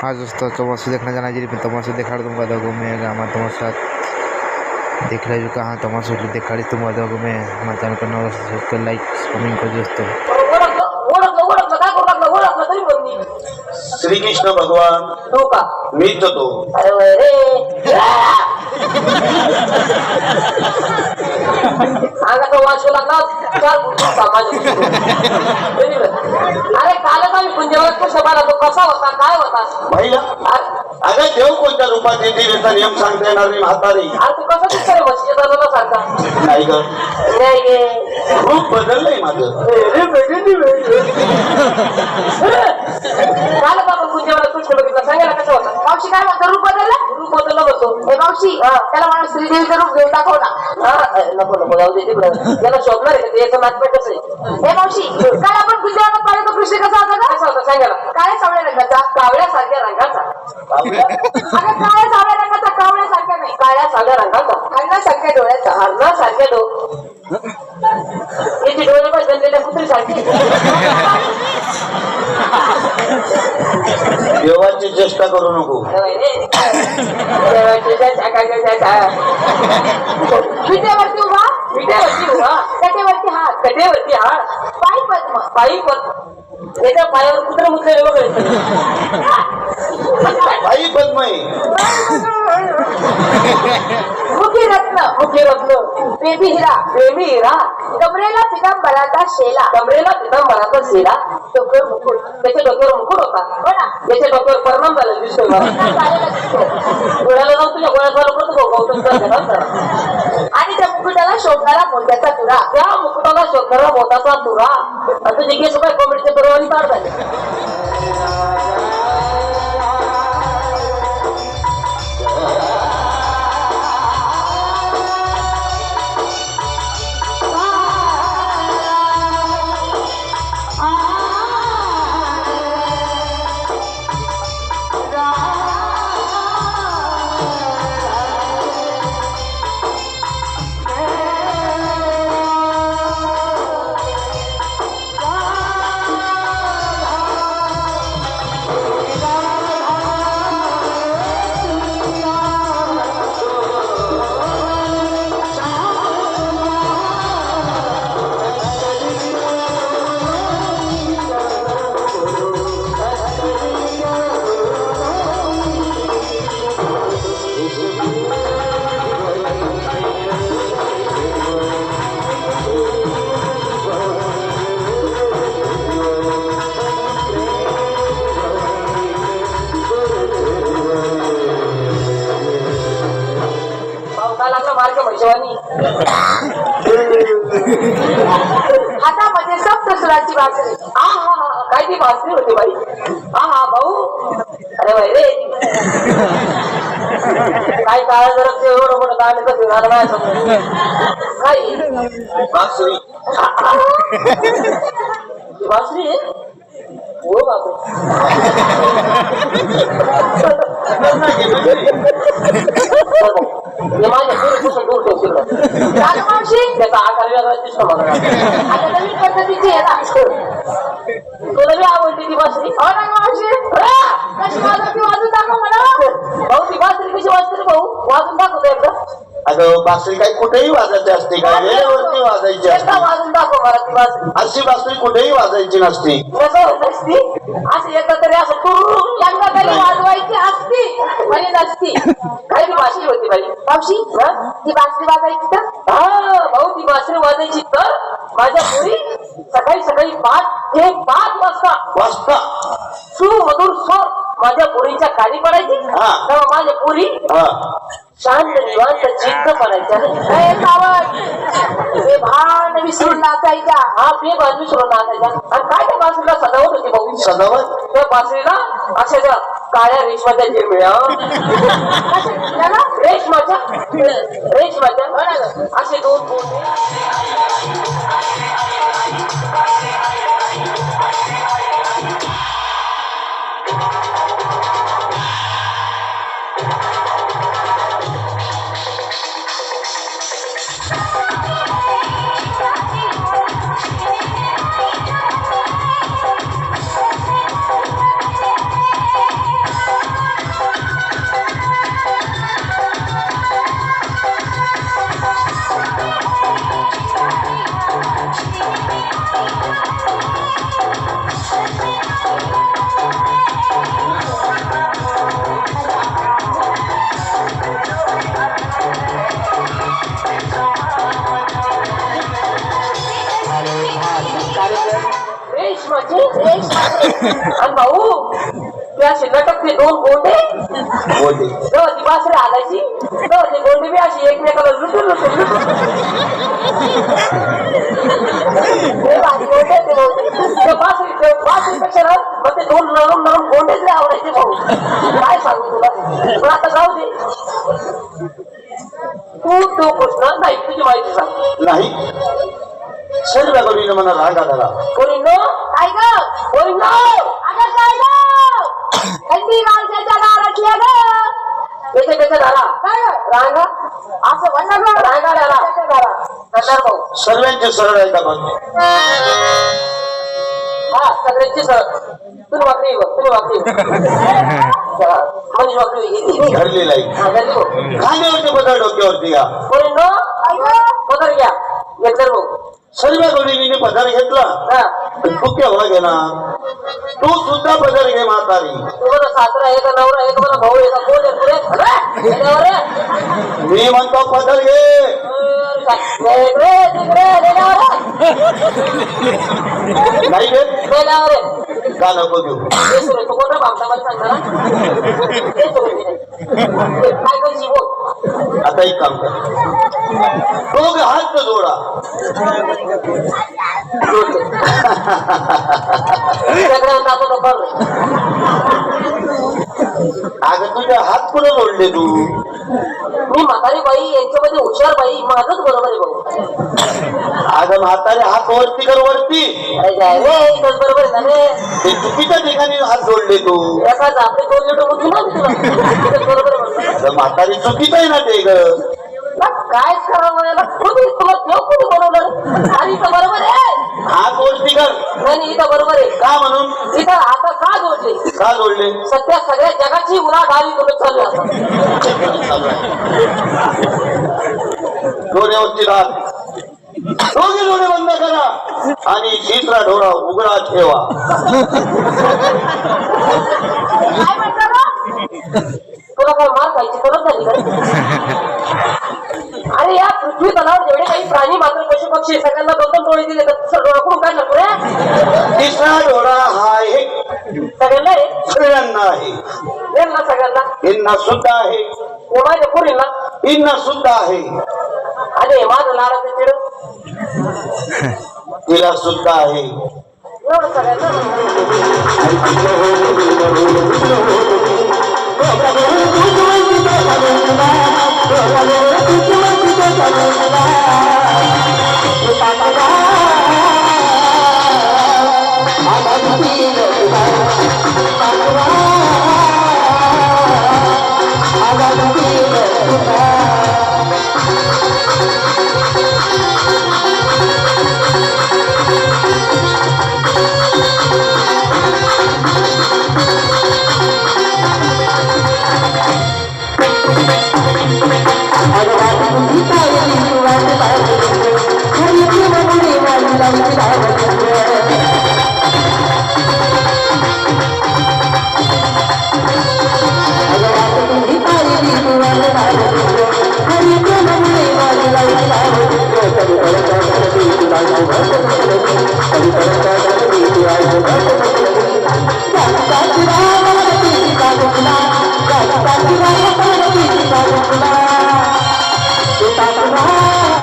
हाँ दोस्तों, तमाशा देखना जाना जी। तमाशा देखा तुमको दगो में गामा तमाशा देख रहे जो कहाँ तमाशा देखा तुम दगो में हमारे चैनल को दोस्तों लाइक कमेंट कर दोस्तों। श्री कृष्ण भगवान तू का मी तो अरे रे आगा तो वाचू लागला चार समाज अरे कालच आम्ही पुंजवत शबाला तो कसा होता काय होता महिला अगं देव कोणत्या रूपात येते याचा नियम सांगता येणार नाही म्हातारी. अरे तू कसं दिसतोय मस्जिद आला सारखा नाही ग नाही रूप बदललंय माझं. काल बाबा पुंजवत कृष्ण बघितला सांगायला कसं होता मावशी काय म्हणतो रूप बदललं बसतो हे मावशी त्याला म्हणून श्रीदेवीचं रूप घेऊन दाखव ना नको नको जाऊ दे तिकडं त्याला शोधणार आहे ते याचं नाटक कसं आहे हे मावशी काल आपण पुंजवत पाहिलं कृष्ण कसा होता का कसा होता सांगायला काय सावळ्या रंगाचा कावळ्यासारख्या रंगाचा अगं काळ्या सावळ्या रंगाचा कावळ्यासारख्या नाही काळ्या सावळ्या रंगाचा हरणासारख्या डोळ्याचा हरणासारख्या याची डोळे पण जनलेल्या कुत्रीसारखी देवाची चेष्टा करू नको. विटेवरती उभा कटेवरती हात पायी पद्म याच्या पायावर कुत्र मुतलेले वगैरे आई पद्मई मुखी रत्न बेबी हिरा कमरेला पितांबराचा शेला डोक्यावर मुकुट त्याच्या डोक्यावर मुकुट होता हो ना त्याच्या डोक्यावर परिणाम झाला दिसतोय डोळ्याला जाऊन तुझ्या गोळ्यात गौतम आणि त्या मुकुटाला शोधणारा मोत्याचा तुरा आणि तुझे केस काय कॉमेडीचे बरोबर काढ झाले हातामध्ये सप्तसुराची बासरी काय ती बासरी होती बाई भाऊ अरे बाई रे काय काळ जरा ते एवढं मोठं गाणं कसं झालं नाही समज काय बासरी बासरी हो बापू माझ्या पूर्वीपासून दूर ठेवतील त्याचा आकार वेगळा दिसतो मला आता नवीन पद्धतीची आहे ना तुला बी आवडते ती बासरी कशी वाजवती वाजून दाखव मला भाऊ ती बासरी कशी वाजते भाऊ वाजून दाखवतो एकदा अगं बासरी काही कुठेही वाजायची असते का वेळेवरती वाजायची असते वाजून दाखव मला ती बासरी अशी बासरी कुठेही वाजायची नसती नसती असं एकदा तरी असं करून एकदा तरी वाजवायची असती म्हणजे नसती काही ती बासरी होती बाई मावशी ती बासरी वाजायची तर भाऊ ती बासरी वाजायची तर माझ्या पोरी सकाळी 5 वाजता सुमधुर स्वर माझ्या पोरीच्या कानी पडायची तेव्हा माझ्या पोरी शांत निवांत चित्त पडायच्या बेभान विसरून नाचायच्या बेभान विसरून नाचायच्या आणि काय त्या बासरीला सजावट होती भाऊ सजावट त्या बासरीला अशा ज्या काळ्या रेशमाच्या झिरमिळ्या रेशमाच्या असे 2 बोटे आणि भाऊ त्या शिल्लटकचे दोन गोंडे बोलते जेव्हा ती बासरी हालायची तेव्हा ते गोंडे बी अशी एकमेकाला लुटून लुटून बासरीपेक्षा ना मग ते दोन नरम नरम गोंडेच आवडायचे भाऊ. काय सांगू तुला पण आता जाऊ दे. तू कृष्ण नाही तुझी माहिती सांग. नाही सर्व कवीनं मला राग आला. पोरींनो काय ग पोरींनो अगं काय ग थंडी माणसाच्या दारातल्या ग त्याच्या त्याच्या दारा काय रांगा असं म्हणणं ग रांगा दारा नंतर भाऊ सर्वांचे सरळ आहे का मग हा सगळ्यांची सर तुम्ही वाकडी तुम्ही वाकडी म्हणजे वाकडी घडलेला आहे खांद्यावरती बदल डोक्यावरती घ्या. पोरींनो पदर घ्या एकदर भाऊ. सर्व कवीने पदर घेतला तू केव्हा घेणार? तू सुद्धा पदर घे म्हातारी. तुम्हाला सासरा आहे का नवरा आहे का मला भाऊ आहे का कोण आहे पुढे मी म्हणतो पदर घे. नाही घेत का नको घेऊ? तू कोणता भामटा मला सांगणार काय करशी बोल. आता एक काम कर दोघ हात जोडा. अगं तुझे हात कुठे जोडले तू? मी म्हातारी बाई यांच्यामध्ये हुशार बाई माझच बरोबर आहे भाऊ. अगं म्हातारे हात वरती कर वरती. बरोबर आहे ना ते चुकीच्या ठिकाणी हात जोडले तू. एखादा आपले दोन लिटर होती ना बरोबर आहे. अगं म्हातारी चुकीचं आहे ना ते ग. काय करावं कुठे तुला देव कुठे बनवलं आणि इथं बरोबर आहे. हात वरती कर. नाही इथं बरोबर आहे का म्हणून? इथं आता का जोडले? का जोडले? सध्या सगळ्या जगाची उलाढाल तुम्ही चालू असतात. डोळ्यावरची रात दोघे डोळे बंद करा आणि तिसरा डोळा उघडा ठेवा. काय म्हणता तुला काय मार खायची गरज झाली का? अरे या पृथ्वी तलावर जेवढे काही प्राणी मात्र पशु पक्षी सगळ्यांना दोन दोन डोळे दिले तर डोळा काय नको? तिसरा डोळा हा आहे सगळ्यांना आहे. सगळ्यांना आहे. यांना सगळ्यांना यांना सुद्धा आहे. माझ्या पुरीला यांना सुद्धा आहे. अरे माझं लाडाचं चिड तिला सुद्धा आहे. एवढं सगळ्यांना Thank you.